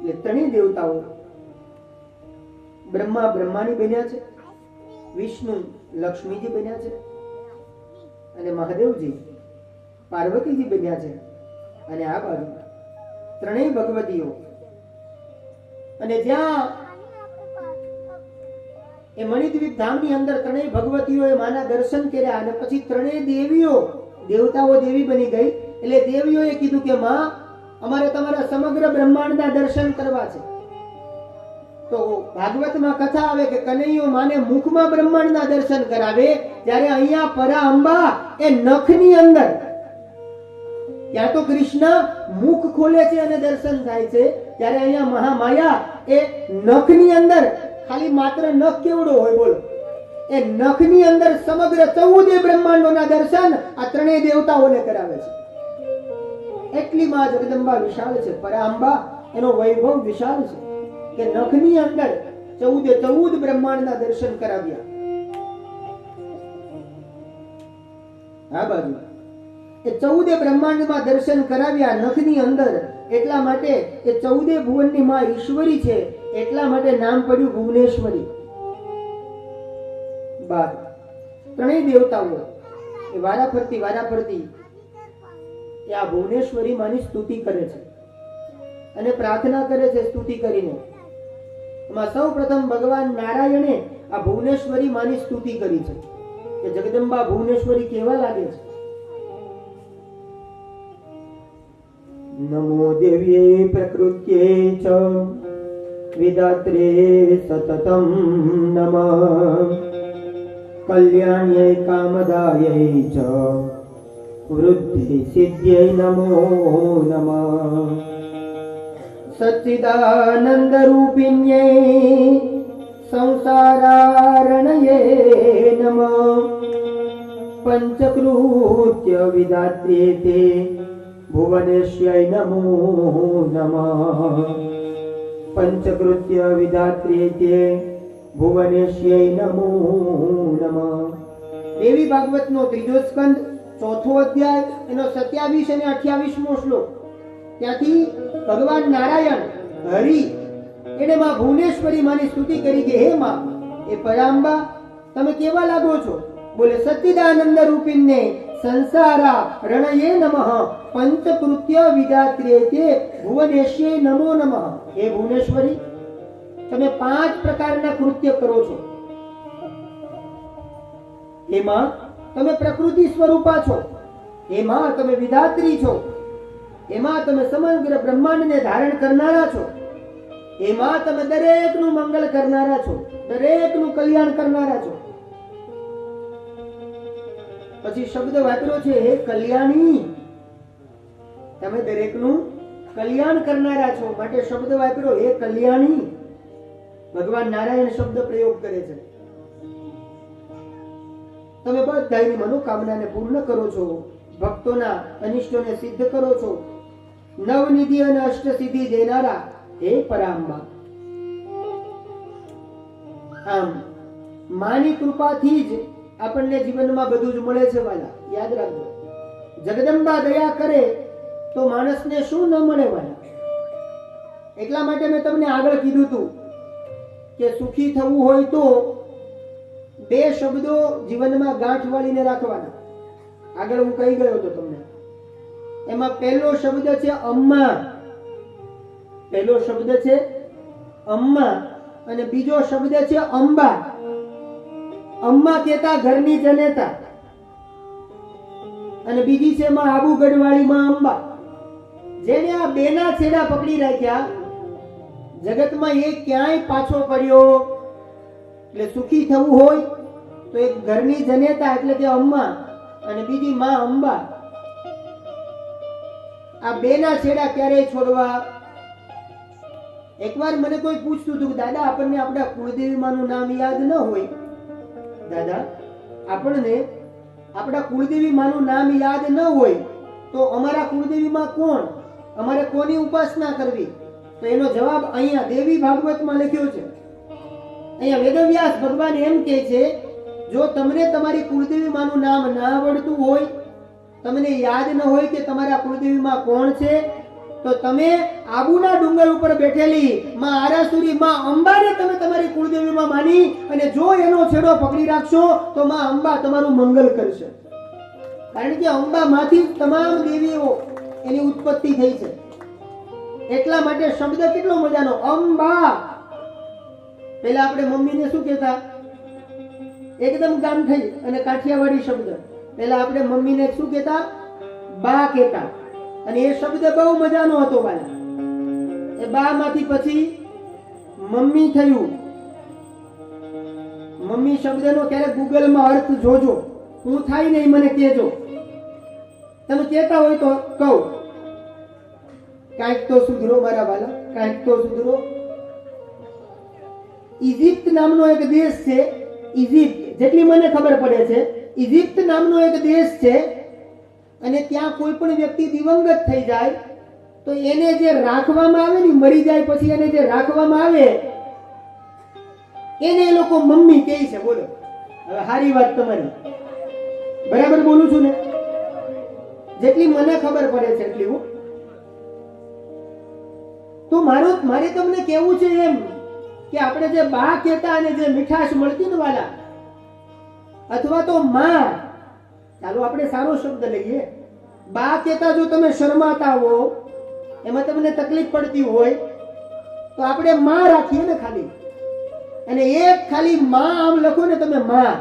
એટલે ત્રણેય દેવતાઓ બ્રહ્મા બ્રહ્માની બન્યા છે, વિષ્ણુ લક્ષ્મીજી બન્યા છે અને મહાદેવજી પાર્વતીજી બન્યા છે. અને આ બાજુ ત્રણેય ભગવતીઓ. અને જ્યાં એ મણિદ્વીપ ધામની અંદર ત્રણેય ભગવતીઓએ માના દર્શન કર્યા અને પછી ત્રણેય દેવીઓ દેવતાઓ દેવી બની ગઈ. એટલે દેવીઓએ કીધું કે માં, અમારે તમારા સમગ્ર બ્રહ્માંડના દર્શન કરવા છે. તો ભાગવતમાં કથા આવે કે કનૈયો માને મુખમાં બ્રહ્માંડના દર્શન કરાવે, ત્યારે અહીંયા પરા અંબા એ નખની અંદર, ત્યાં તો કૃષ્ણ મુખ ખોલે છે અને દર્શન થાય છે, ત્યારે અહીંયા મહામાયા એ નખની અંદર, ખાલી માત્ર નખ કેવડો હોય બોલો, એ નખની અંદર સમગ્ર 14 બ્રહ્માંડોના દર્શન આ ત્રણેય દેવતાઓને કરાવે છે. એટલી માં જગદંબા વિશાળ છે, પરાંબા એનો વૈભવ વિશાળ છે કે નખની અંદર 14 બ્રહ્માંડના દર્શન કરાવ્યા. આ બાજુ એ 14 બ્રહ્માંડમાં દર્શન કરાવ્યા નખની અંદર. એટલા માટે એ 14 ભુવનની માં ઈશ્વરી છે, એટલા માટે નામ પડ્યું ભુવનેશ્વરી. બાદ ત્રણેય દેવતાઓ એ વારાફરતી એ આ ભુવનેશ્વરી માની સ્તુતિ કરે છે અને પ્રાર્થના કરે છે. સ્તુતિ કરીને એમાં સૌ પ્રથમ ભગવાન નારાયણે આ ભુવનેશ્વરી માની સ્તુતિ કરી છે કે જગદંબા ભુવનેશ્વરી કેવા લાગે છે. નમો દેવ્યે પ્રકૃત્યે ચ વિદાત્રે સતતમ નમઃ કલ્યાણ્યે કામદાયે ચ વૃદ્ધિ સિદ્ધ્યે નમો નમઃ સચ્ચિદાનંદ રૂપિણ્યે સંસારારણયે નમઃ પંચકૃત્ય વિદાત્રે તે ભુવનેશ્વય નમો નમઃ પંચકૃત્ય વિધાત્રે તે ભુવનેશ્વય નમો નમઃ. દેવી ભાગવતનો ત્રીજો સ્કંદ, ચોથો અધ્યાય, એનો 27 અને 28મો શ્લોક. ત્યાંથી ભગવાન નારાયણ હરિ એને માં ભુવનેશ્વરી માની સ્તુતિ કરી કે હે માં, એ પરાંબા તમે કેવા લાગો છો? બોલે સચ્ચિદાનંદ રૂપિણ્યે સંસારા રણયે નમઃ પંચકૃત્ય વિદાત્રે તે ભુવનેશ્વય નમો નમઃ. હે ભુવનેશ્વરી, તમે 5 પ્રકારના કૃત્ય કરો છો. હે માં, તમે પ્રકૃતિ સ્વરૂપા છો. હે માં, તમે વિધાત્રી છો. હે માં, તમે સમગ્ર બ્રહ્માંડને ધારણ કરનારા છો. હે માં, તમે દરેકનું મંગળ કરનારા છો, દરેકનું કલ્યાણ કરનારા છો. પછી શબ્દ વાપર્યો છે હે કલ્યાણી, તમે દરેકનું કલ્યાણ કરનારા છો, માટે શબ્દ વાપર્યો હે કલ્યાણી. ભગવાન નારાયણ શબ્દ પ્રયોગ કરે છે. તમે બધાની મનોકામનાને પૂર્ણ કરો છો, ભક્તોના અનિષ્ટોને સિદ્ધ કરો છો, નવનિધિ અને અષ્ટસિદ્ધિ દેનારા હે પરાંબા. આમ માની કૃપાથી જ આપણને જીવનમાં બધું જ મળે છે વાલા, યાદ રાખજો. જગદંબા દયા કરે તો માણસને શું ન મળે વાલા. એટલા માટે મેં તમને આગળ કીધું હતું કે સુખી થવું હોય તો 2 શબ્દો જીવનમાં ગાંઠ વાળીને રાખવાના. આગળ હું કહી ગયો હતો તમને. એમાં પહેલો શબ્દ છે અમ્મા, પહેલો શબ્દ છે અમ્મા અને બીજો શબ્દ છે અંબા. અમ્મા કેતા ઘરની જનેતા અને બીજી છે માં આબુગઢવાળી માં અંબા. જેને આ બેના છેડા પકડી રાખ્યા, જગતમાં એ ક્યાંય પાછો પડ્યો. એટલે સુખી થવું હોય તો એક ઘરની જનેતા એટલે કે અમ્મા અને બીજી માં અંબા. આ બેના છેડા ક્યારેય છોડવા. એકવાર મને કોઈ પૂછતું હતું કે દાદા આપણને આપણા કુળદેવી માનું નામ યાદ ન હોય, દાદા આપણને આપણા કુળદેવી માનું નામ યાદ ન હોય તો અમારા કુળદેવી માં કોણ, અમારે કોની ઉપાસના કરવી? તો એનો જવાબ અહીંયા દેવી ભાગવતમાં લખ્યો છે. અહીંયા વેદવ્યાસ ભગવાન એમ કહે છે, જો તમને તમારી કુળદેવી માનું નામ ના આવડતું હોય, તમને યાદ ન હોય કે તમારા કુળદેવી માં કોણ છે, તો તમે આબુના ડુંગર ઉપર બેઠેલી માં આરાસુરી માં અંબાને તમે તમારી કુળદેવીમાં માની અને જો એનો છેડો પકડી રાખશો તો માં અંબા તમારું મંગલ કરશે. કારણ કે અંબામાંથી તમામ દેવીઓ એની ઉત્પત્તિ થઈ છે. એટલા માટે શબ્દ કેટલો મજાનો અંબા. પહેલા આપણે મમ્મીને શું કહેતા? એકદમ ગામ થઈ અને કાઠિયાવાડી શબ્દ. પહેલા આપણે મમ્મીને શું કહેતા? બા કહેતા. અને એ શબ્દ બહુ મજાનો હતો વાલા. એ બા માંથી પછી મમ્મી થયું. મમ્મી શબ્દનો ક્યારેક ગૂગલમાં અર્થ જોજો. હું થાય નહીં મને કહેજો. તમે કહેતા હોય તો કહું. કાંઈક તો સુધરો મારા વાલા, કાંઈક તો સુધરો. ઇજિપ્ત નામનો એક દેશ છે. ઇજિપ્ત, જેટલી મને ખબર પડે છે, ઇજિપ્ત નામનો એક દેશ છે. અને ત્યાં કોઈ પણ વ્યક્તિ દિવંગત થઈ જાય તો એને જે રાખવામાં આવે ને, મરી જાય પછી એને જે રાખવામાં આવે એને એ લોકો મમ્મી કહે છે. બોલો, હવે સારી વાત તમારી. બરાબર બોલું છું ને? જેટલી મને ખબર પડે છે એટલી હું. તો મારે તમને કેવું છે એમ કે આપણે જે બા કહેતા અને જે મીઠાશ મળતી ને વાલા, અથવા તો માં, ચાલો આપણે સારો શબ્દ લઈએ. બા કહેતા જો તમે શરમાતા હો, એમાં તમને તકલીફ પડતી હોય તો આપણે માં રાખીએ ને ખાલી. અને એક ખાલી માં આમ લખો ને તમે, માં,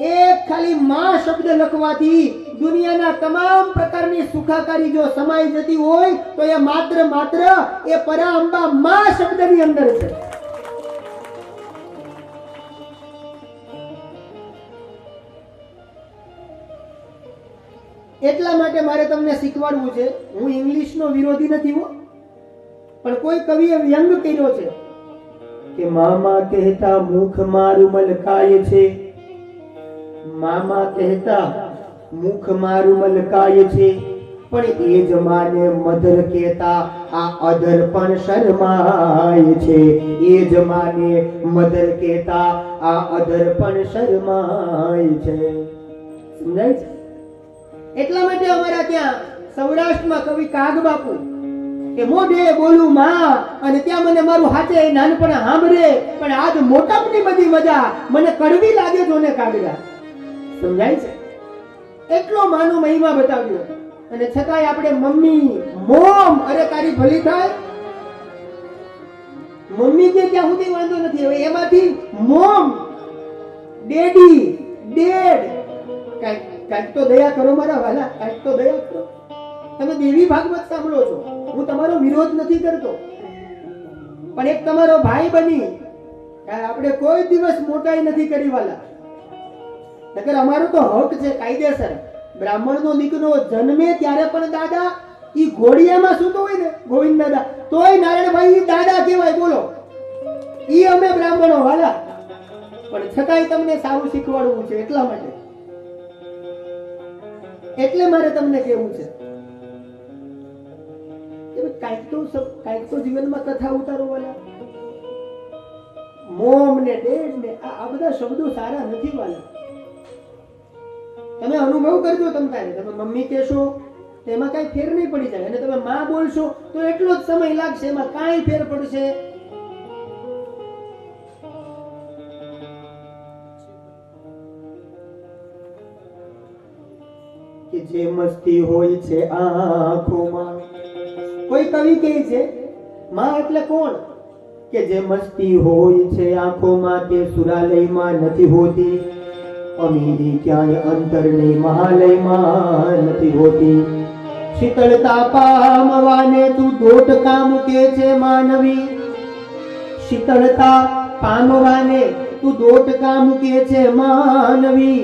એક ખાલી માં શબ્દ લખવાથી દુનિયાના તમામ પ્રકારની સુખાકારી જો સમાઈ જતી હોય તો એ માત્ર એ પરાઅંબા માં શબ્દની અંદર છે. એટલા માટે મારે તમને શીખવાડવું છે. હું ઇંગ્લિશનો વિરોધી નથી હો, પણ કોઈ કવિએ વ્યંગ કર્યો છે કે મામા કહેતા મુખ મારું મલકાય છે. મામા કહેતા મુખ મારું મલકાય છે, પણ એ જ માને મધર કહેતા આ અધર પણ શરમાય છે. એ જ માને મધર કહેતા આ અધર પણ શરમાય છે. સમજાય છે? એટલા માટે અમારા ત્યાં સૌરાષ્ટ્રમાં કવિ કાગ બાપુ કે મોઢે બોલું માં અને ત્યાં મને મારું હાથે નાનપણ સાંભળે, પણ આજ મોટાપની બધી મજા મને કડવી લાગે જો ને કાગડા. સમજાય છે? એટલો માનો મહિમા બતાવ્યો અને છતાંય આપણે મમ્મી, મોમ, અરે તારી ભલી થાય. મમ્મી કે ત્યાં સુધી વાંધો નથી. હવે એમાંથી મોમ, ડેડી, ડેડ, કાંઈક તો દયા કરો મારા વાલા, કાંઈક તો દયા કરો. તમે દેવી ભાગવત સાંભળો છો, હું તમારો વિરોધ નથી કરતો, પણ એક તમારો ભાઈ બની આપણે કોઈ દિવસ મોટાઈ નથી કરી વાલા. નકર અમારો તો હક છે કાયદેસર. બ્રાહ્મણનો દીકરો જન્મે ત્યારે પણ દાદા, ઈ ઘોડિયામાં સૂતો હોય ને ગોવિંદ દાદા, તોય નારાયણભાઈ દાદા કહેવાય. બોલો, ઈ અમે બ્રાહ્મણો વાલા. પણ છતાંય તમને સારું શીખવાડવું છે. એટલા માટે, એટલે મારે તમને કહેવું છે કે કાંઈક તો જીવનમાં કથા ઉતારો વાલા. મોમ ને ડેડ ને આ બધા શબ્દો સારા નથી વાલા. તમે અનુભવ કરજો. તમે મમ્મી કહેશો તો એમાં કાંઈ ફેર નહીં પડી જાય, અને તમે માં બોલશો તો એટલો જ સમય લાગશે, એમાં કાંઈ ફેર પડશે. કે જે મસ્તી હોય છે આંખોમાં, કોઈ કવિ કહે છે માં એટલે કોણ? કે જે મસ્તી હોય છે આંખોમાં તે સુરાલયમાં નથી હોતી, અમીરી ક્યાંય અંતરની મહાલયમાં નથી હોતી. શીતળતા પામવાને તું દોટ કામ કે છે માનવી. શીતળતા પામવાને તું દોટ કામ કે છે માનવી,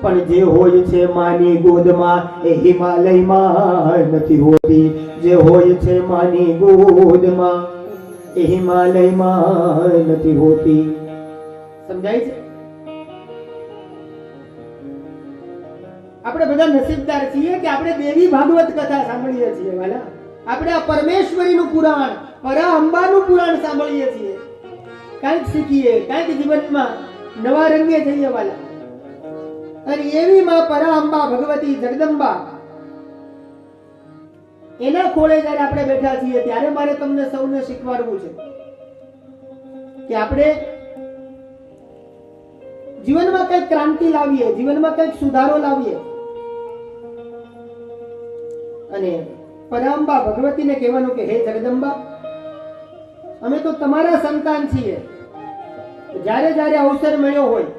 પણ જે હોય છે માની ગોદમાં એ હિમાલયમાં નથી હોતી. જે હોય છે માની ગોદમાં એ હિમાલયમાં નથી હોતી. સમજાય છે? આપણે બધા નસીબદાર છીએ કે આપણે દેવી ભાગવત કથા સાંભળીએ છીએ વાલા. આપણે આ પરમેશ્વરીનું પુરાણ, પરાઅંબાનું પુરાણ સાંભળીએ છીએ. કાંઈક શીખીએ, કાંઈક જીવનમાં નવા રંગે જઈએ વાલા. અને એવી માં પરાઅંબા ભગવતી જગદંબા એના ખોળે જ્યારે આપણે બેઠા છીએ ત્યારે મારે તમને સૌને શીખવાડવું છે કે આપણે જીવનમાં કંઈક ક્રાંતિ લાવીએ, જીવનમાં કંઈક સુધારો લાવીએ. અને પરાંબા ભગવતીને કહેવાનું કે હે જગદંબા, અમે તો તમારા સંતાન છીએ. જ્યારે જ્યારે અવસર મળ્યો હોય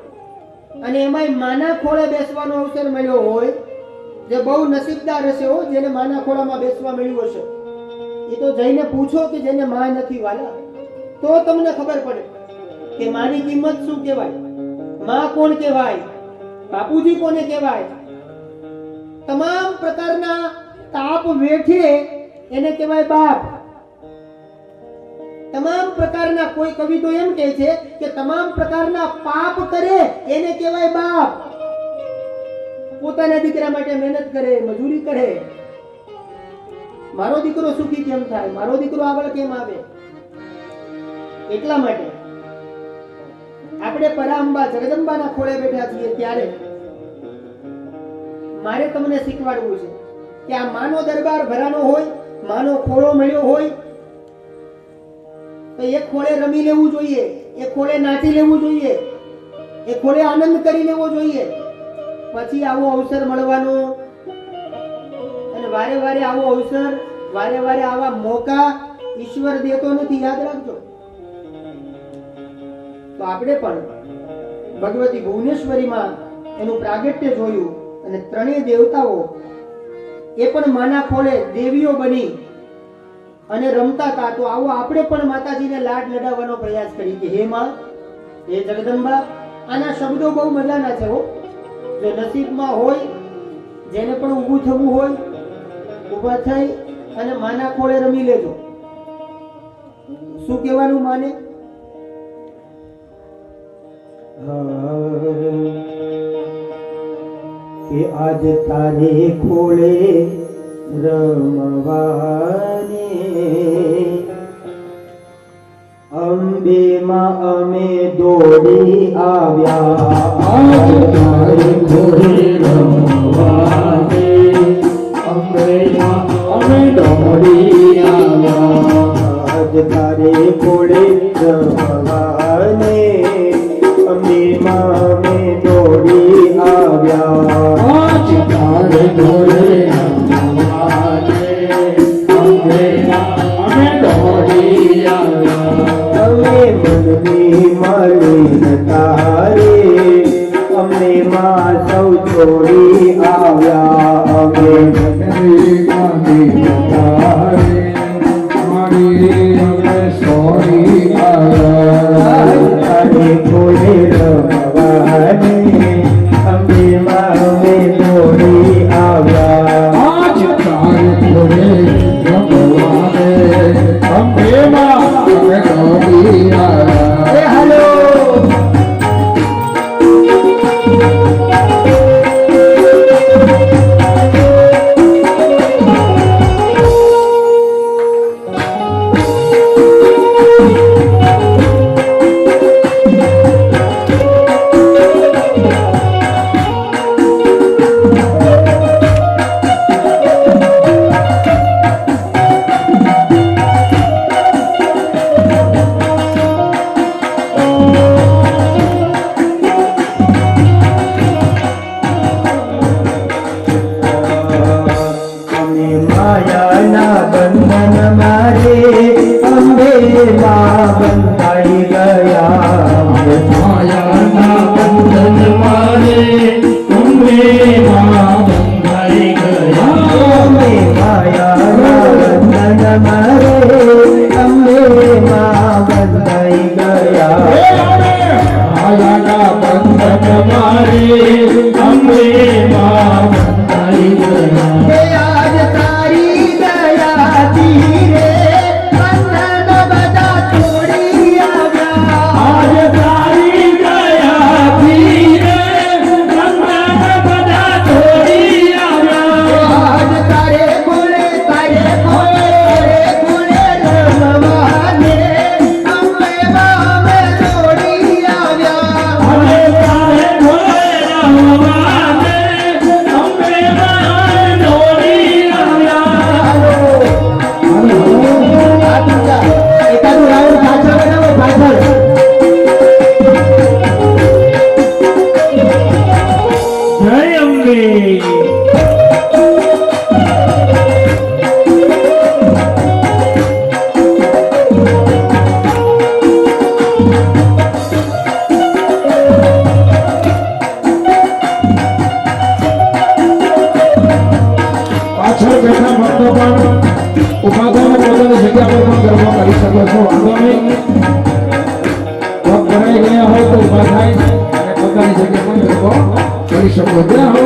અને એમાંય માના ખોળે બેસવાનો અવસર મળ્યો હોય, જે બહુ નસીબદાર હશે હો જેને માના ખોળામાં બેસવા મળ્યું હશે, એ તો જઈને પૂછો કે જેને માં નથી વાલા, તો તમને ખબર પડે કે માની કિંમત શું કહેવાય, માં કોણ કહેવાય, બાપુજી કોને કહેવાય. તમામ પ્રકારના તાપ વેઠે એને કહેવાય બાપ. તમામ પ્રકારના, કોઈ કવિ તો એમ કહે છે કે તમામ પ્રકારના પાપ કરે એને કહેવાય બાપ. પોતાના દીકરા માટે મહેનત કરે, મજૂરી કરે, મારો દીકરો સુખી કેમ થાય, મારો દીકરો આગળ કેમ આવે. એટલા માટે આપણે પરાંબા જગદંબાના ખોળે બેઠા છીએ ત્યારે મારે તમને શીખવાડવું છે કે આ માનો દરબાર ભરાનો હોય, માનો ખોળો મળ્યો હોય તો એક ખોળે રમી લેવું જોઈએ, એક ખોળે નાચી લેવું જોઈએ, એક ખોળે આનંદ કરી લેવો જોઈએ. પછી આવો અવસર મળવાનો, અને વારે વારે આવો અવસર, વારે વારે આવા મોકા ઈશ્વર દેતો નથી, યાદ રાખજો. તો આપણે પણ ભગવતી ભુવનેશ્વરીમાં એનું પ્રાગટ્ય જોયું અને ત્રણેય દેવતાઓ એ પણ માના ખોળે દેવીઓ બની અને રમતા હતા. તો આવો આપણે પણ માતાજીને લાડ લડાવવાનો પ્રયાસ કરી કે હે માં, હે જગદંબા. આના શબ્દો બહુ મજાના છે હો. જો નસીબમાં હોય, જેને પણ ઊભું થવું હોય, ઊભા થઈ અને માના ખોળે રમી લેજો. શું કહેવાનું માને? કે આજ તારે ખોળે રમવાને અંબે માં અમે દોડી આવ્યા. આજ તારે ખોળે રમવાને અંબે માં અમે દોડી આવ્યા. આજ તારે ખોળે રમવાને અંબે માં અમે દોડી આવ્યા. આજ તારે ખોળે રમવાને અંબે માં અમે દોડી આવ્યા. અમે મનની મળી તારે અમને માં સૌ છોડી આવ્યા. અમે મનની મળી તારે મારી અમે સોરી આવ્યા. તારે ખોળે રમવાને અંબે માં અમે દોડી આવ્યા. આજ તારે ખોળે રમવાને અંબે માં અમે દોડી આવ્યા. એ હાલો બંધાઈ ગયા. માયાના બંધન મારે અંબે માં બંધાઈ ગયા. અમે માયાના બંધન મારે અંબે માં બંધાઈ ગયા. માયાના બંધન મારે અંબે માં બંધાઈ ગયા. આજ તારી દયાથી રે ઉભા થઈને પોતાની જગ્યા પર પણ ગરબો કરી શકો છો, વાંધો નહીં. પગ ભરાઈ ગયા હોય તો ઉભા થાય અને પોતાની જગ્યા પર ગરબો કરી શકો. જય હો.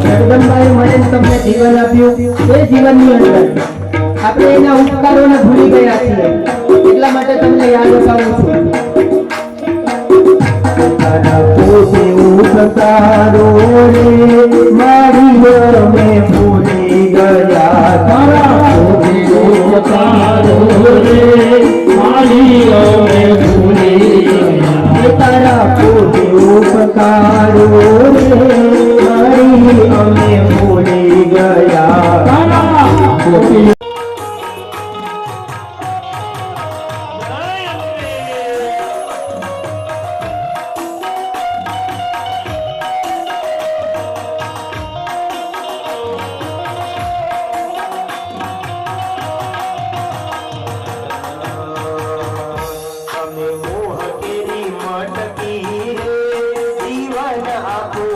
જગદંબાએ મને તમને જીવન આપ્યું, એ જીવનની અંદર આપણે એના ઉપકારોને ભૂલી ગયા છીએ, એટલા માટે તમને યાદ અપાવું છું. તારા પોતે ઉપકારો રે મારી અમે ભૂલી ગયા, તારા પોતે ઉપકારો રે મારી અમે ભૂલી ગયા. તારા પોતે ઉપકારો રે મારી અમે ભૂલી ગયા. તારા પોતે મોહ કેરી મટકી રે જીવન આખું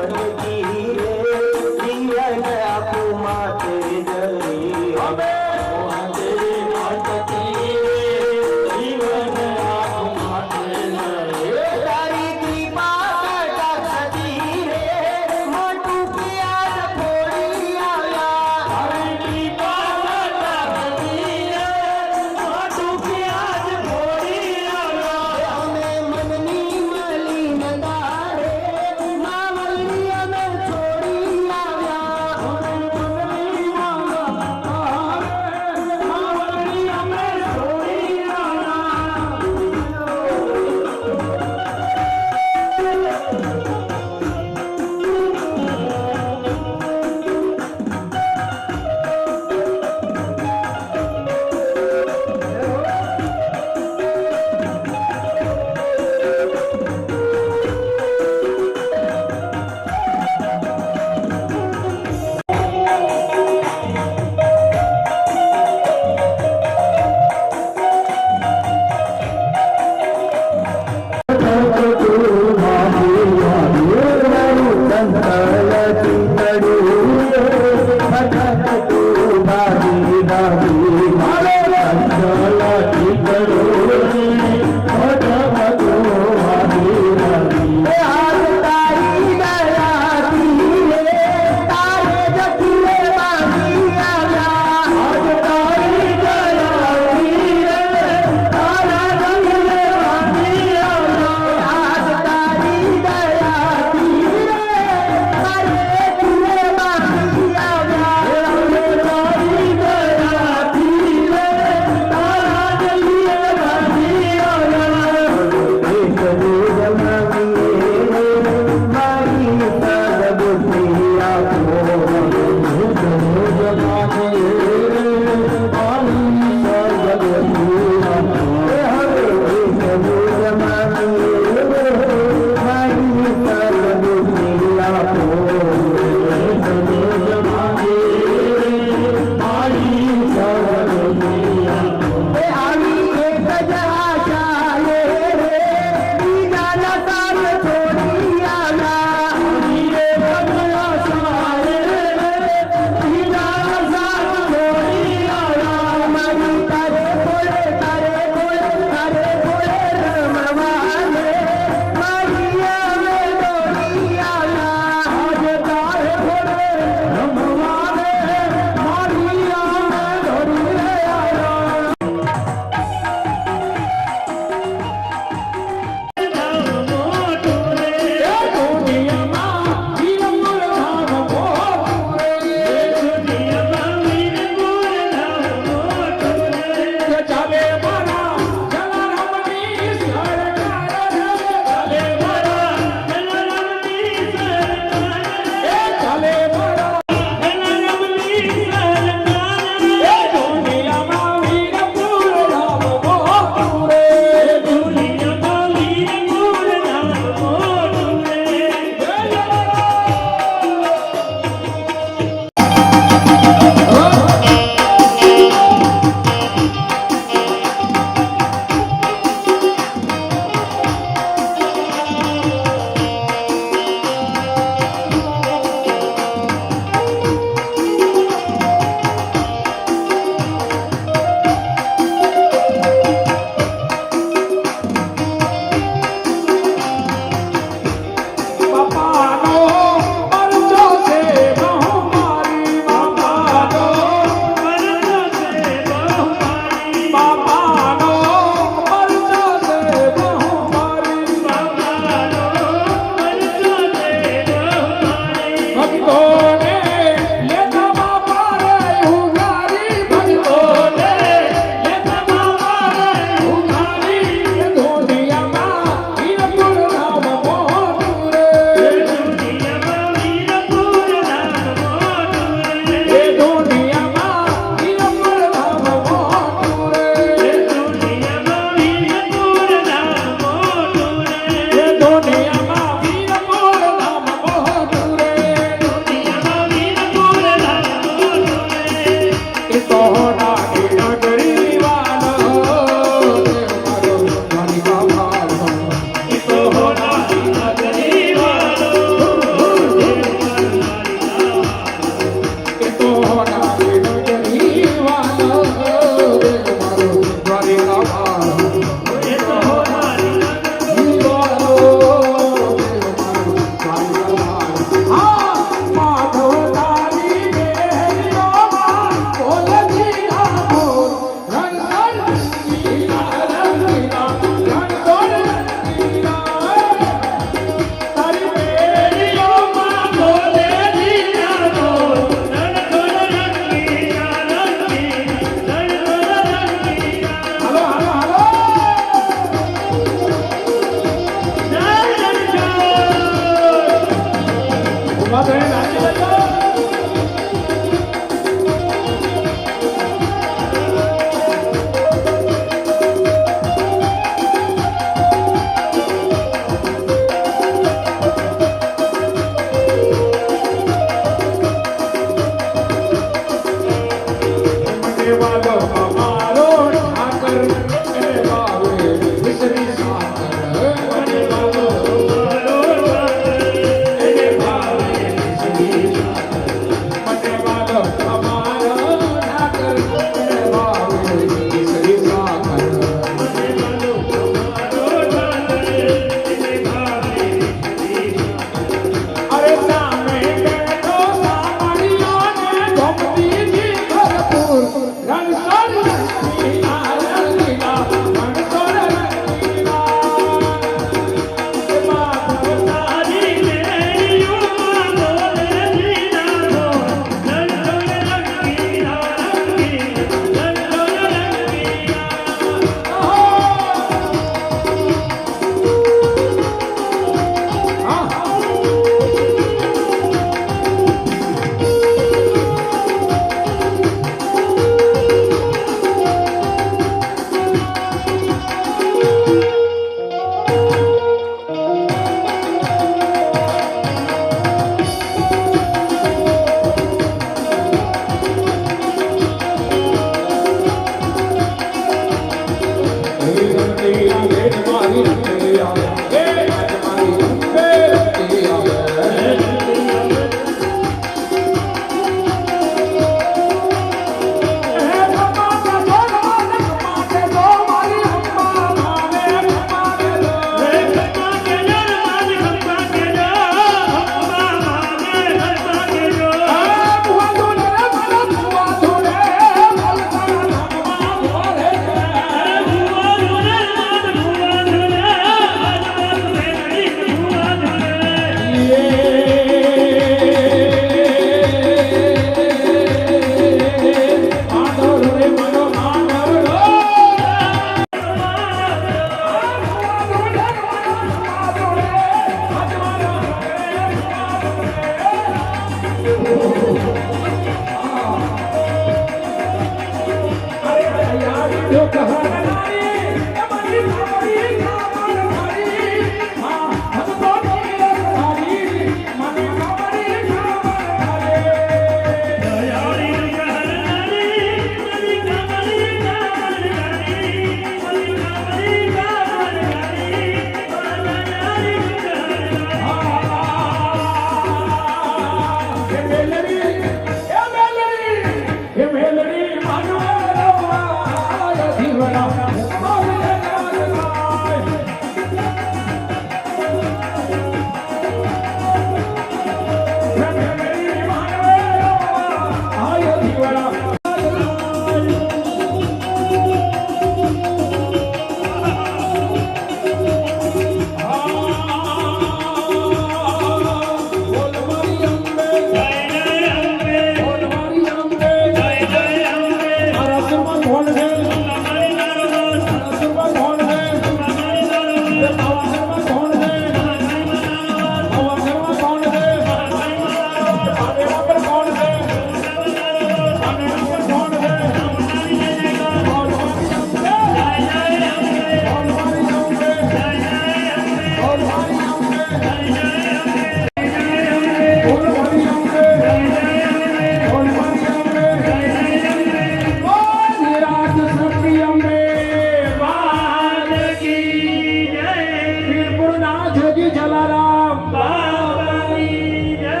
કી જલારામ બાબાની જય.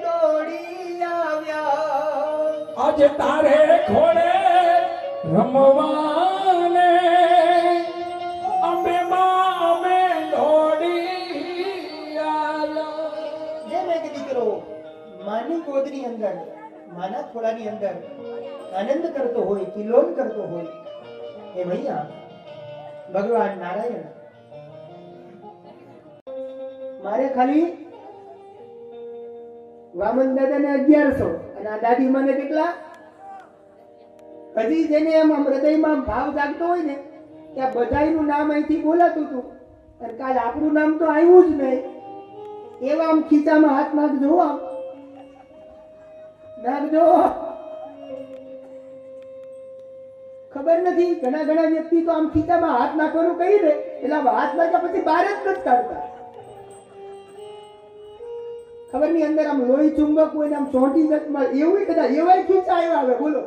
દોડી આવ્યા આજે તારે ખોડે રમવાને અમે માં અમે દોડી આવ્યા. જેમ એક દીકરો માની ગોદની અંદર માના ખોળાની અંદર આનંદ કરતો હોય કિલોલ કરતો હોય એમ અહીંયા ભગવાન નારાયણ મારે ખાલી વામન દાદાને 1100 અને આ દાદી મને કેટલા હજી જેને એમ આમ હૃદયમાં ભાવ જાગતો હોય ને કે આ બધાયનું નામ અહીંથી બોલાતું હતું અને કાલ આપણું નામ તો આવ્યું જ નહીં એવા આમ ખીચામાં હાથ નાખજો આમ નાખજો. ખબર નથી ઘણા ઘણા વ્યક્તિ તો આમ ખીચામાં હાથ નાખવાનું કહી દે એટલે આમ હાથ નાખ્યા પછી બહાર જ નથી કાઢતા. ખબર ની અંદર આમ લોહી ચુંબક હોય ને આમ ચોંટી જતમાં એવું કદાચ એવાય ખીચા આવ્યા આવે બોલો.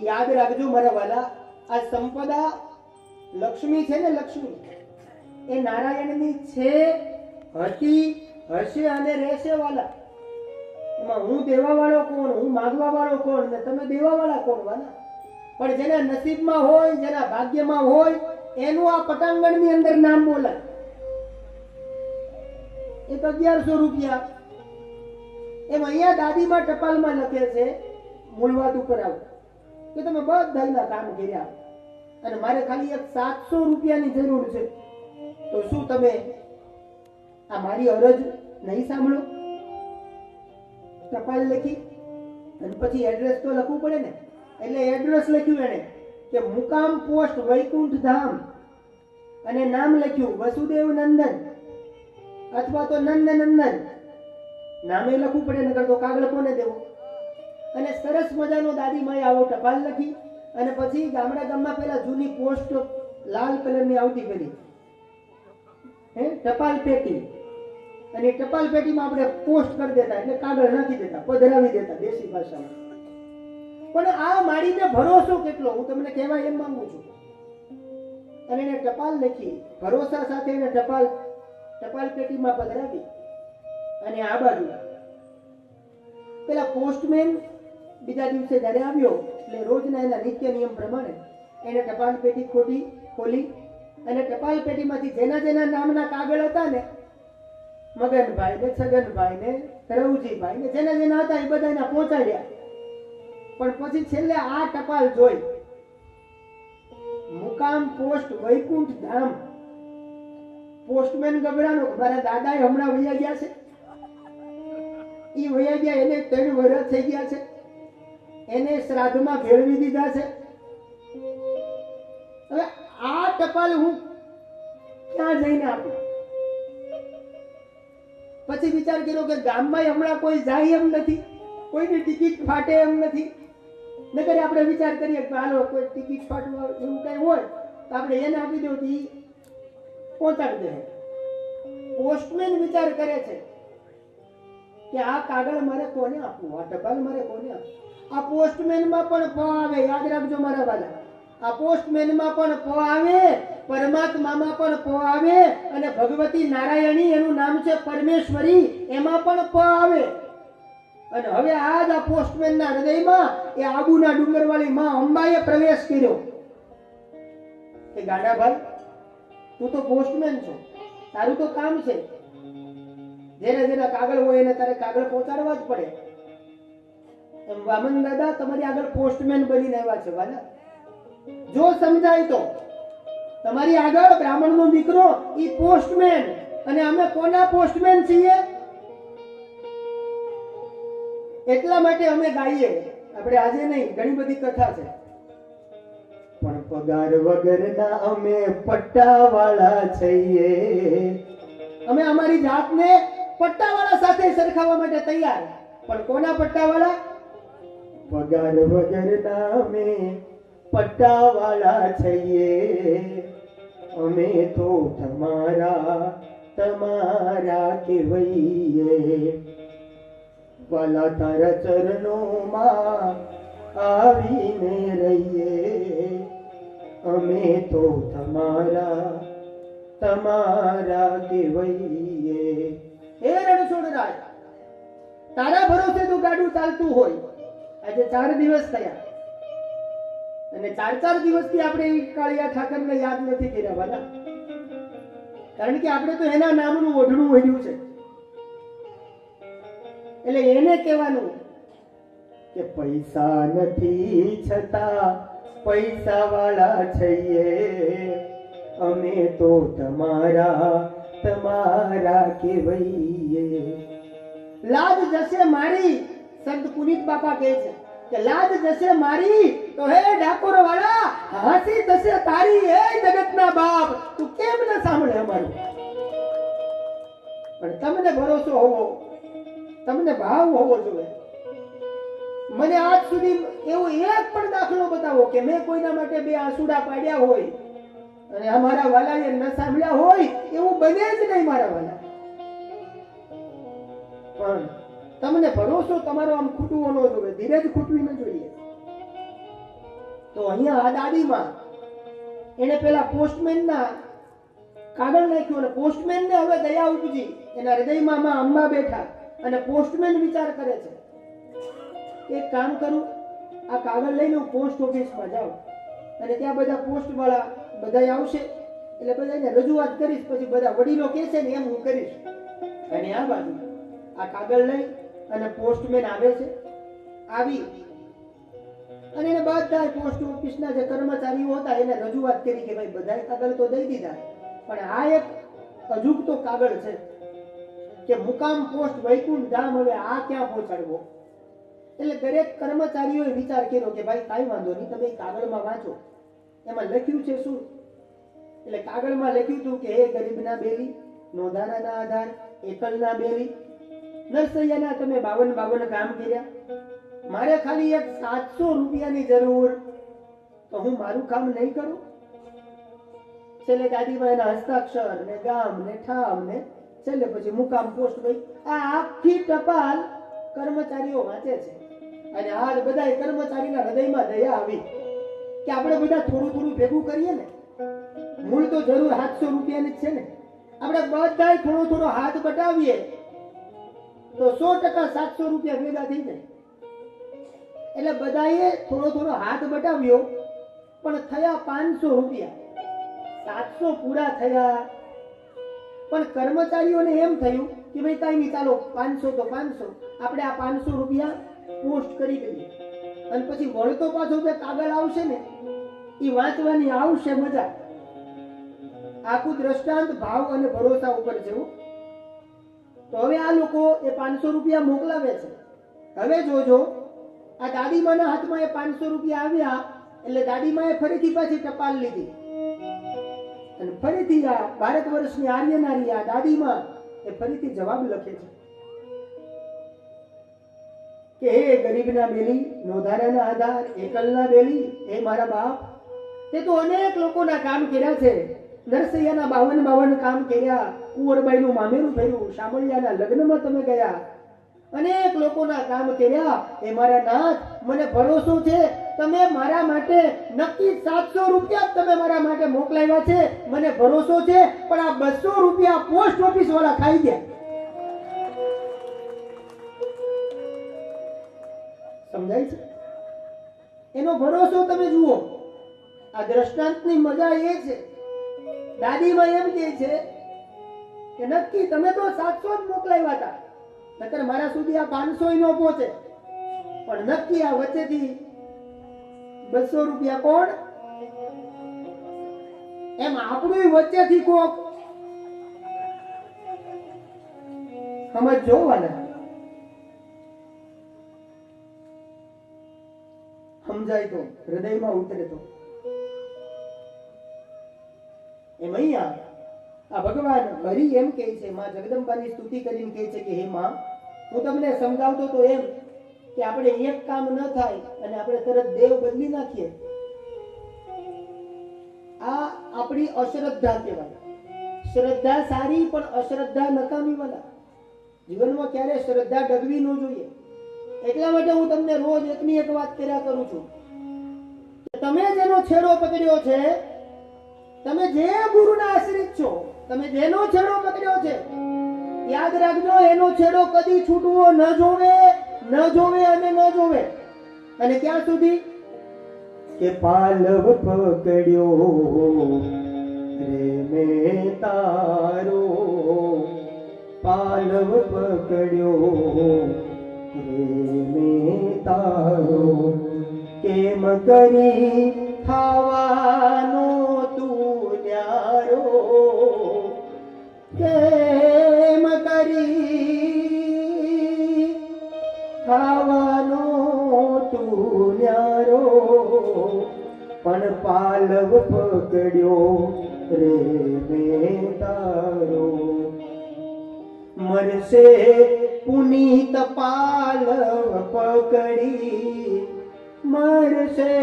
યાદ રાખજો મારા વાલા આ સંપદા લક્ષ્મી છે ને લક્ષ્મી એ નારાયણની છે હતી હશે અને રહેશે વાલા. એમાં હું દેવા વાળો કોણ હું માંગવા વાળો કોણ ને તમે દેવા વાળા કોણ વાલા. પણ જેના નસીબમાં હોય જેના ભાગ્યમાં હોય એનું આ પટાંગણની અંદર નામ બોલાય. એક 1100 રૂપિયા એમ અહીંયા દાદીમાં ટપાલમાં લખે છે મૂળ વાત ઉપર આવો કે તમે બધાના કામ કર્યા અને મારે ખાલી એક 700 રૂપિયાની જરૂર છે તો શું તમે આ મારી અરજ નહીં સાંભળો? ટપાલ લખી અને પછી એડ્રેસ તો લખવું પડે ને એટલે એડ્રેસ લખ્યું એને કે મુકામ પોસ્ટ વૈકુંઠ ધામ અને નામ લખ્યું વસુદેવ નંદન અથવા તો નંદ નંદન નામે લખવું પડે નકર તો કાગળ કોને દેવો. અને સરસ મજાનો દાદી માએ આવો ટપાલ લખી અને પછી ગામમાં પેલા જૂની પોસ્ટ લાલ કલરની આવતી કરી ટપાલ પેટી અને ટપાલ પેટીમાં આપણે પોસ્ટ કરી દેતા એટલે કાગળ નાખી દેતા પધરાવી દેતા દેશી ભાષામાં. પણ આ માડીને ભરોસો કેટલો હું તમને કહેવા એમ માંગુ છું. અને એને ટપાલ લખી ભરોસા સાથે એને ટપાલ પેટીમાં પધરાવી અને આ બાજુ પેલા પોસ્ટમેન બીજા દિવસે જ્યારે આવ્યો એટલે રોજના એના નિત્ય નિયમ પ્રમાણે એને ટપાલ પેટી ખોલી અને ટપાલ પેટીમાંથી જેના નામના કાગળ હતા ને મગનભાઈ ને છગનભાઈ ને રવજીભાઈ ને જેના હતા એ બધાને પહોંચાડ્યા. પણ પછી છેલ્લે આ ટપાલ જોઈ મુકામ પોસ્ટ વૈકુંઠ ધામ. પોસ્ટમેન ગભરાનો મારા દાદા હમણાં વૈયા ગયા છે ઈ વૈયા ગયા એને 3 વર્ષ થઈ ગયા છે એને શ્રાદ્ધમાં ભેળવી દીધા છે. હવે આ ટપાલ હું ક્યાં જઈને આપું? પછી વિચાર કર્યો કે ગામમાં હમણાં કોઈ જાય એમ નથી કોઈની ટિકિટ ફાટે એમ નથી નકર આપણે વિચાર કરીએ કે હાલો કોઈ ટિકિટ ફાટવા એવું કઈ હોય તો આપણે એને આપી દઉં તો ઈ પહોંચાડી દે. પોસ્ટમેન વિચાર કરે છે કે આ કાગળ મારે કોને આપવું આ ટપાલ મારે કોને આપવું. આ પોસ્ટમેનમાં પણ પ આવે યાદ રાખજો મારા વાલા. આ પોસ્ટમેનમાં પણ પ આવે પરમાત્મામાં પણ પ આવે અને ભગવતી નારાયણી એનું નામ છે પરમેશ્વરી એમાં પણ પ આવે. અને હવે આજ આ પોસ્ટમેનના હૃદયમાં એ આબુના ડુંગરવાળી માં અંબાએ પ્રવેશ કર્યો કે ગાડાભાઈ તું તો પોસ્ટમેન છો તારું તો કામ છે જેના કાગળ હોય એને તારે કાગળ પહોંચાડવા જ પડે. એમ વામન દાદા તમારી આગળ પોસ્ટમેન બનીને આવ્યા છે વાલા. જો સમજાય તો તમારી આગળ બ્રાહ્મણનો દીકરો ઈ પોસ્ટમેન અને અમે કોના પોસ્ટમેન છીએ એટલા માટે અમે ગાઈએ. આપણે આજે નહીં ઘણી બધી કથા છે પણ પગાર વગરના અમે પટ્ટાવાળા છીએ. અમે અમારી જાતને પટ્ટાવાળા સાથે સરખાવવા માટે તૈયાર પણ કોના પટ્ટાવાળા? પગાર વગરના અમે પટ્ટાવાળા છીએ. અમે તો તમારા કહેવાઈએ વાલા તારા ચરણોમાં આવીને રહીએ અમે તો તમારા તમારા કેવઈએ. હે રણછોડરાય, તારા ભરોસે તો ગાડું ચાલતું હોય. આજે 4 દિવસ થયા અને 4 દિવસથી આપણે કાળિયા ઠાકરને યાદ નથી કર્યા વાલા. કારણ કે આપણે તો એના નામનું ઓઢણું ઓઢ્યું છે. એટલે એને કહેવાનું કે પૈસા નથી છતાં પૈસા વાળા છીએ અમે તો તમારા તમારા કેવઈએ. લાજ જશે મારી, સંત પુનિત બાપા કહે છે કે લાજ જશે મારી તો હે ડાકોર વાળા હાસી થશે તારી. હે જગતના બાપ, તું કેમ ન સાંભળે અમારું? પણ તમને ભરોસો હોવો, તમને ભાવ હોવો જોઈએ. મને આજ સુધી એવો એક પણ દાખલો બતાવો કે મેં કોઈના માટે 2 આંસુડા પાડ્યા હોય અને અમારા વાલાએ ન સાંભળ્યા હોય. એવું બને જ નહીં મારા વાલા. પણ તમને ભરોસો તમારો આમ ખૂટવો ન જોઈએ, ધીરજ ખૂટવી ન જોઈએ. તો અહીંયા આ દાદીમાં એને પેલા પોસ્ટમેનના કાગળ નાખ્યું અને પોસ્ટમેનને હવે દયા ઉપજી. એના હૃદયમાં માં અંબા બેઠા અને પોસ્ટમેન વિચાર કરે છે, એક કામ કરું, આ કાગળ લઈને હું પોસ્ટ ઓફિસમાં જાઉં અને ત્યાં બધા પોસ્ટ વાળા બધા આવશે એટલે બધાને રજૂઆત કરીશ. પછી બધા વડીલો કહેશે ને એમ હું કરીશ. અને આ બાજુ આ કાગળ લઈ અને પોસ્ટમેન આવે છે. આવી અને એને બધા પોસ્ટ ઓફિસના જે કર્મચારીઓ હતા એને રજૂઆત કરી કે ભાઈ બધાય કાગળ તો દઈ દીધા, પણ આ એક અજુગતો કાગળ છે કે મુકામ પોસ્ટ વૈકુંઠ ધામ, હવે આ ક્યાં પહોંચાડવો? એટલે દરેક કર્મચારીઓએ વિચાર કર્યો કે ભાઈ કાંઈ વાંધો નહીં, તમે કાગળમાં વાંચો એમાં લખ્યું છે શું. એટલે કાગળમાં લખ્યું હતું કે હે ગરીબના બેલી, નોંધારાના આધાર, એકલના બેલી, નરસૈયાના તમે 52 કામ કર્યા. મારે ખાલી એક 700 રૂપિયાની જરૂર, તો હું મારું કામ નહીં કરું? છેલ્લે દાદીમાં એના હસ્તાક્ષર ને ગામ ને ઠામ ને છેલ્લે પછી મુકામ પોસ્ટ ભાઈ આ આખી ટપાલ કર્મચારીઓ વાંચે છે. અને આ બધા કર્મચારીના હૃદયમાં દયા આવી કે આપણે બધા થોડું થોડું ભેગું કરીએ ને. મૂળ તો જરૂર 700 રૂપિયાની જ છે ને. આપણે બધા થોડો થોડો હાથ બટાવીએ તો 100% 700 રૂપિયા ભેગા થઈ જાય. એટલે બધાએ થોડો થોડો હાથ બટાવ્યો પણ થયા 500 રૂપિયા. 700 પૂરા થયા પણ કર્મચારીઓને એમ થયું કે ભાઈ કાંઈ નહીં, ચાલો 500 તો 500, આપણે આ 500 રૂપિયા પોસ્ટ કરી દઈએ. અને પછી વળતો પાછો જે કાગળ આવશે ને એ વાંચવાની આવશે મજા. આખું દ્રષ્ટાંત ભાવ અને ભરોસા ઉપર છે. તો હવે આ લોકો એ 500 રૂપિયા મોકલાવે છે. હવે જોજો આ દાદીમાના હાથમાં એ 500 રૂપિયા આવ્યા એટલે દાદીમાએ ફરીથી પાછી ટપાલ લીધી અને ફરીથી આ ભારત વર્ષની આર્ય નારી આ દાદીમાં એ ફરીથી જવાબ લખે છે કે હે ગરીબના બેલી, નોંધારાના આધાર, એકલના બેલી, હે મારા બાપ, તે તો અનેક લોકોના કામ કર્યા છે. નરસૈયાના 52 કામ કર્યા, કુંવરબાઈનું મામેરું થયું, શામળિયાના લગ્નમાં તમે ગયા, અનેક લોકોના કામ કર્યા. એ મારા નાથ, મને ભરોસો છે તમે મારા માટે નક્કી 700 રૂપિયા તમે મારા માટે મોકલાવ્યા છે, મને ભરોસો છે. પણ આ 200 રૂપિયા પોસ્ટ ઓફિસ વાળા ખાઈ ગયા. સમજાય છે? એનો ભરોસો તમે જુઓ. આ દ્રષ્ટાંતની મજા એ છે, દાદીમાં એમ કહે છે કે નક્કી તમે તો 700 જ મોકલાવ્યા હતા, નકર મારા સુધી આ 500 નો પહોંચે. પણ નક્કી આ વચ્ચેથી 200 રૂપિયા કોણ? એમ આપણું વચ્ચેથી કોક સમજ જોવાના. સમજાય તો, હૃદયમાં ઉતરે તો. એમ અહીંયા આ ભગવાન હરિ એમ કહે છે, માં જગદંબાની સ્તુતિ કરીને કહે છે કે હે માં, હું તમને સમજાવતો તો એમ કે આપણે એક કામ ન થાય અને આપણે તરત દેવ બદલી નાખીએ, આ આપણી અશ્રદ્ધા કહેવાય. શ્રદ્ધા સારી પણ અશ્રદ્ધા નકામી વાળા. જીવનમાં ક્યારે શ્રદ્ધા ડગવી ન જોઈએ. એટલા માટે હું તમને રોજ એકની એક વાત કર્યા કરું છું કે તમે જેનો છેડો પકડ્યો છે, તમે જે ગુરુના આશ્રિત છો, તમે જેનો છેડો પકડ્યો છે, યાદ રાખજો એનો છેડો કદી છૂટવો ન જોવે અને ન જોવે. અને ક્યાં સુધી? કે પાલવ પકડ્યો રે મેં તારો, પાલવ પકડ્યો રે મેં તારો, કેમ કરી ખાવાનો તું ન્યારો, કેમ કરી ખાવાનો તું ન્યારો, પણ પાલવ પકડ્યો રે મેં તારો. મરશે પુનીત પાલવ પકડી, મરશે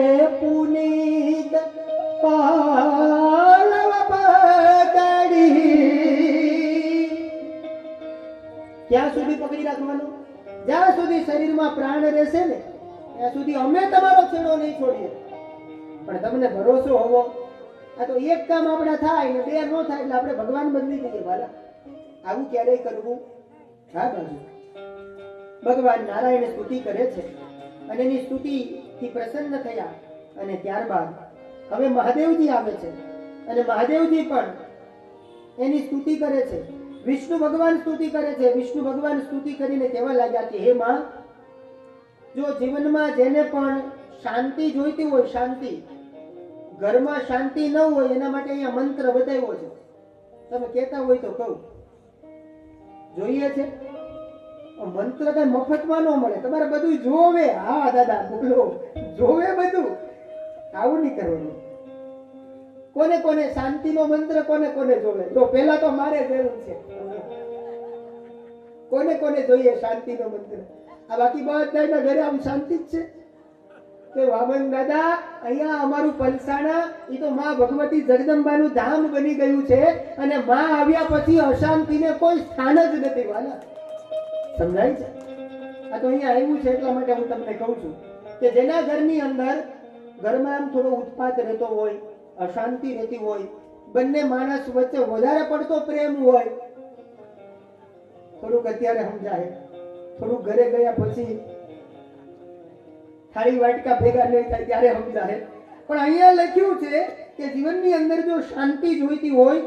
પુનીત પાલવ પકડી. ક્યાં સુધી પકડી રાખવાનું? જ્યાં સુધી શરીરમાં પ્રાણ રહેશે ને ત્યાં સુધી અમે તમારો છેડો નહીં છોડીએ. પણ તમને ભરોસો હોવો, આ તો એક કામ આપણા થાય ને બે ન થાય એટલે આપણે ભગવાન બદલી દઈએ. વાલા આવું ક્યારેય કરવું? હા બાજુ ભગવાન નારાયણ સ્તુતિ કરે છે અને એની સ્તુતિ થી પ્રસન્ન થયા અને ત્યારબાદ હવે મહાદેવજી આવે છે અને મહાદેવજી પણ એની સ્તુતિ કરે છે. વિષ્ણુ ભગવાન સ્તુતિ કરે છે. વિષ્ણુ ભગવાન સ્તુતિ કરીને કહેવા લાગ્યા કે હે માં, જો જીવનમાં જેને પણ શાંતિ જોઈતી હોય, શાંતિ, ઘરમાં શાંતિ ન હોય એના માટે અહીંયા મંત્ર બતાવ્યો છે. તમે કહેતા હોય તો કહું, જોઈએ છે મંત્ર કઈ મફતમાં ન મળે, તમારે બધું જોવે. હા દાદા બોલો, જોવે બધું. આવું નહીં કરવાનું. કોને કોને શાંતિનો મંત્ર કોને કોને જોવે? જો પહેલા તો મારે જરૂર છે. કોને કોને જોઈએ શાંતિનો મંત્ર? આ બાકી બધાના ઘરે આમ શાંતિ જ છે કે વામન દાદા અહીંયા અમારું પલસાણા એ તો માં ભગવતી જગદંબાનું ધામ બની ગયું છે અને માં આવ્યા પછી અશાંતિને કોઈ સ્થાન જ નથી. વાલા સમજાય છે? આ તો અહીંયા આવ્યું છે એટલા માટે હું તમને કહું છું કે જેના ઘરની અંદર ઘરમાં આમ થોડો ઉત્પાત રહેતો હોય, અશાંતિ રહેતી હોય, બંને માણસ વચ્ચે વધારે પડતો પ્રેમ હોય, થોડુંક અત્યારે સમજાય, થોડુંક ઘરે ગયા પછી થાળી વાટકા ભેગા નહીં થાય ત્યારે સમજાય. પણ અહીંયા લખ્યું છે કે જીવનની અંદર જો શાંતિ જોઈતી હોય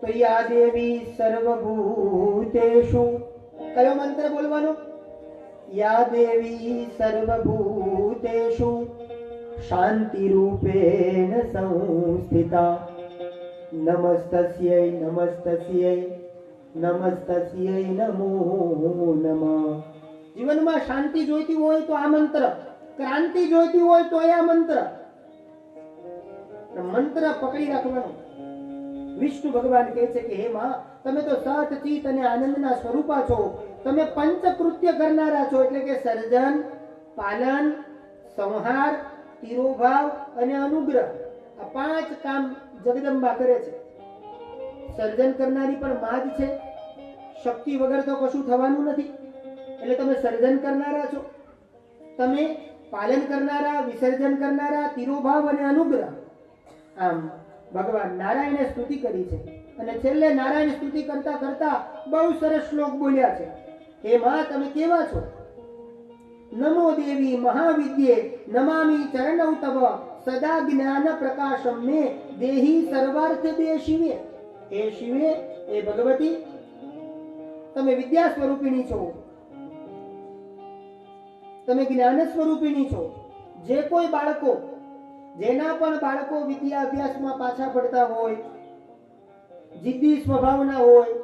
તો યા દેવી સર્વભૂતેષુ. કયો મંત્ર બોલવાનો? યા દેવી સર્વભૂતેષુ શાંતિ રૂપેણ સંસ્થિતા નમસ્તસ્यै નમસ્તસ્यै નમસ્તસ્यै નમો નમઃ. જીવનમાં શાંતિ જોઈતી હોય તો આ મંત્ર, ક્રાંતિ જોઈતી હોય તો આ મંત્ર. મંત્ર પકડી રાખવાનો. વિષ્ણુ ભગવાન કહે છે કે હે માં, તમે તો સત ચિત અને આનંદના સ્વરૂપા છો. તમે પંચકૃત્ય કરનારા છો, એટલે કે સર્જન, પાલન, સંહાર, તિરોભાવ અને અનુગ્રહ. આ પાંચ કામ જગદંબા કરે છે. સર્જન કરનારી પણ માં જ છે. શક્તિ વગર તો કશું થવાનું નથી. એટલે તમે સર્જન કરનારા છો, તમે પાલન કરનારા, વિસર્જન કરનારા, તિરોભાવ અને અનુગ્રહ. આમ ભગવાન નારાયણે સ્તુતિ કરી છે અને છેલ્લે નારાયણ સ્તુતિ કરતા કરતા બહુ સરસ શ્લોક બોલ્યા છે. હે માં, તમે કેવા છો? નમો દેવી મહાવિદ્યે નમામિ ચરણૌ તવ સદા જ્ઞાન પ્રકાશમ મે દેહી સર્વાર્થ દે શિવે. હે શિવે, હે ભગવતી, તમે વિદ્યા સ્વરૂપિણી છો, તમે જ્ઞાન સ્વરૂપિણી છો. જે કોઈ બાળકો, જેના પણ બાળકો વિદ્યા અભ્યાસમાં પાછા પડતા હોય, જિદ્દી સ્વભાવના હોય,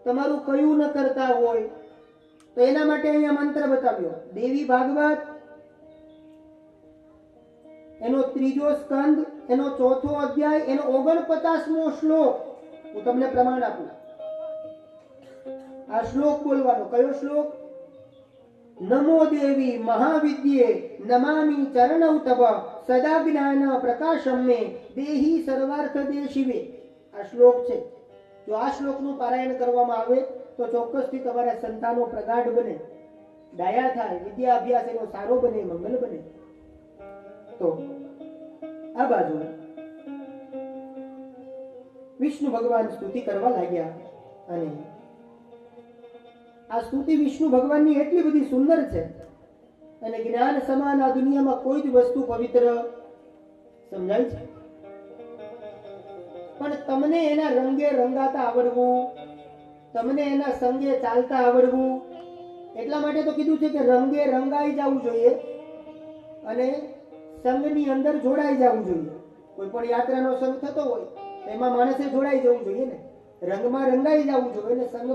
તમારું કયું ન કરતા હોય, તો એના માટે અહીંયા મંત્ર બતાવ્યો. દેવી ભાગવત એનો 3જો સ્કંદ, એનો 4થો અધ્યાય, એનો 49મો શ્લોક. હું તમને પ્રમાણ આપું. આ શ્લોક બોલવાનો. કયો શ્લોક? નમો દેવી મહાવિદ્યે નમામિ ચરણૌ તવ સદા જ્ઞાન પ્રકાશમ મે દેહી સર્વાર્થ દે શિવે. આ શ્લોક છે. જો આ શ્લોકનું પારાયણ કરવામાં આવે તો ચોક્કસથી તમારા સંતાનો પ્રગાઢ બને. ડાયા થાય, વિદ્યા અભ્યાસ એનો સારો બને, મંગલ બને. તો આ બાજુ વિષ્ણુ ભગવાન સ્તુતિ કરવા લાગ્યા અને આ સ્તુતિ વિષ્ણુ ભગવાનની એટલી બધી સુંદર છે અને જ્ઞાન સમાન આ દુનિયામાં કોઈ જ વસ્તુ પવિત્ર સમજાય છે, પણ તમને એના રંગે રંગાતા આવડવું, તમને એના સંગે ચાલતા આવડવું, એટલા માટે તો કીધું છે કે રંગે રંગાઈ જવું જોઈએ અને સંઘની અંદર જોડાઈ જવું જોઈએ. કોઈ પણ યાત્રાનો સંઘ થતો હોય એમાં માણસે જોડાઈ જવું જોઈએ ને, રંગમાં રંગાઈ જવું જોઈએ ને સંઘ